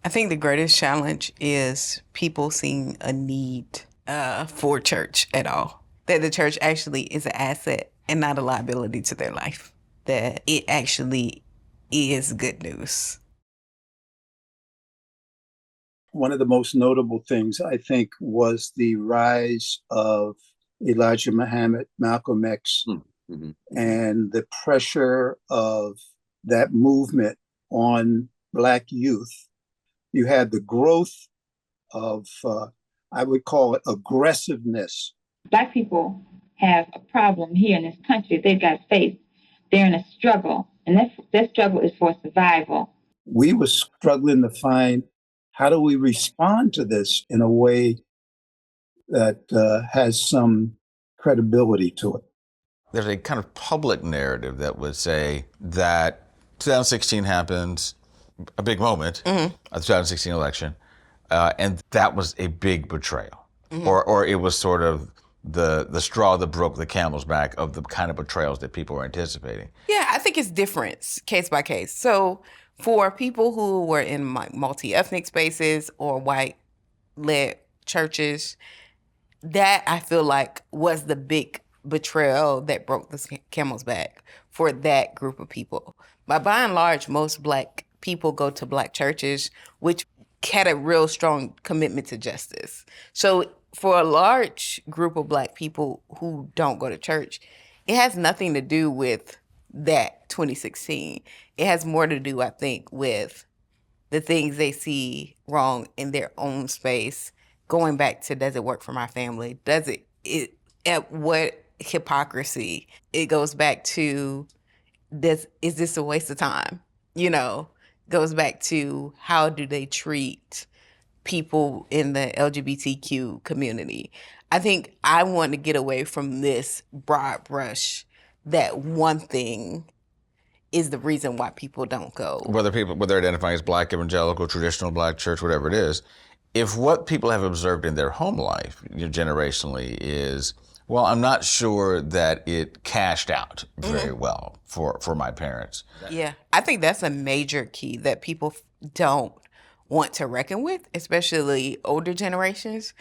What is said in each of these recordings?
I think the greatest challenge is people seeing a need for church at all. That the church actually is an asset and not a liability to their life. That it actually is good news. One of the most notable things, I think, was the rise of Elijah Muhammad, Malcolm X, Mm-hmm. and the pressure of that movement on Black youth. You had the growth of, I would call it aggressiveness. Black people have a problem here in this country they've got to face. They're in a struggle, and that struggle is for survival. We were struggling to find how do we respond to this in a way that has some credibility to it. There's a kind of public narrative that would say that 2016 happens, a big moment, the 2016 election, and that was a big betrayal. Or it was sort of the straw that broke the camel's back of the kind of betrayals that people were anticipating. Yeah, I think it's different case by case. So for people who were in multi-ethnic spaces or white-led churches, that I feel like was the big betrayal that broke the camel's back for that group of people. But by and large, most Black people go to Black churches, which had a real strong commitment to justice. So for a large group of Black people who don't go to church, it has nothing to do with that 2016. It has more to do, I think, with the things they see wrong in their own space. Going back to, does it work for my family? Does it at what hypocrisy? It goes back to, is this a waste of time? Goes back to, how do they treat people in the LGBTQ community? I think I want to get away from this broad brush that one thing is the reason why people don't go. Whether identifying as Black Evangelical, traditional Black church, whatever it is, if what people have observed in their home life, generationally, is, well, I'm not sure that it cashed out very well for my parents. Yeah, I think that's a major key that people don't want to reckon with, especially older generations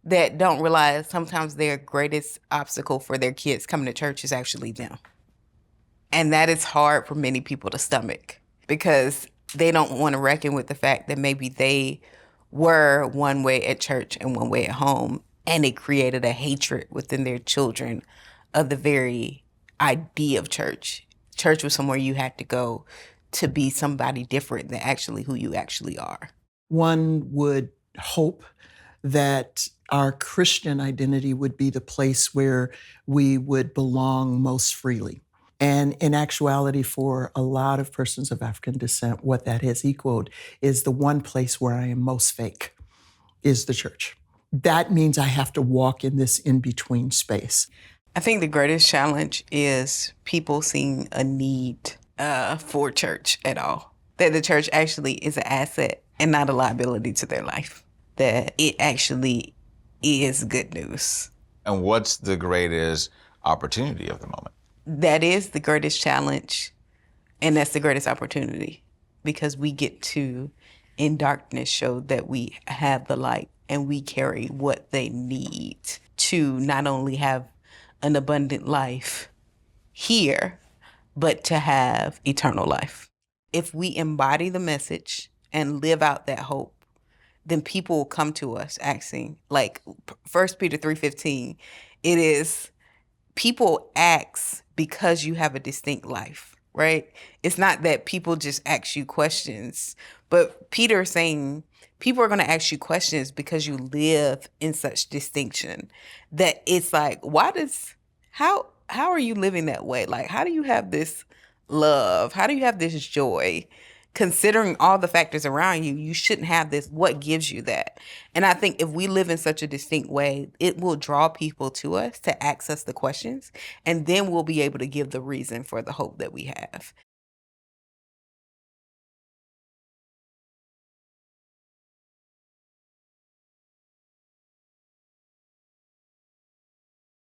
that don't realize sometimes their greatest obstacle for their kids coming to church is actually them. And that is hard for many people to stomach because they don't want to reckon with the fact that maybe they were one way at church and one way at home, and it created a hatred within their children of the very idea of church. Church was somewhere you had to go to be somebody different than actually who you actually are. One would hope that our Christian identity would be the place where we would belong most freely. And in actuality, for a lot of persons of African descent, what that has equaled is the one place where I am most fake is the church. That means I have to walk in this in-between space. I think the greatest challenge is people seeing a need for church at all. That the church actually is an asset and not a liability to their life. That it actually is good news. And what's the greatest opportunity of the moment? That is the greatest challenge, and that's the greatest opportunity, because we get to, in darkness, show that we have the light and we carry what they need to not only have an abundant life here, but to have eternal life. If we embody the message and live out that hope, then people will come to us asking, like 1 Peter 3:15, it is, people ask because you have a distinct life, right? It's not that people just ask you questions, but Peter is saying people are going to ask you questions because you live in such distinction that it's like, how are you living that way? Like, how do you have this love? How do you have this joy? Considering all the factors around you, you shouldn't have this. What gives you that? And I think if we live in such a distinct way, it will draw people to us to ask us the questions, and then we'll be able to give the reason for the hope that we have.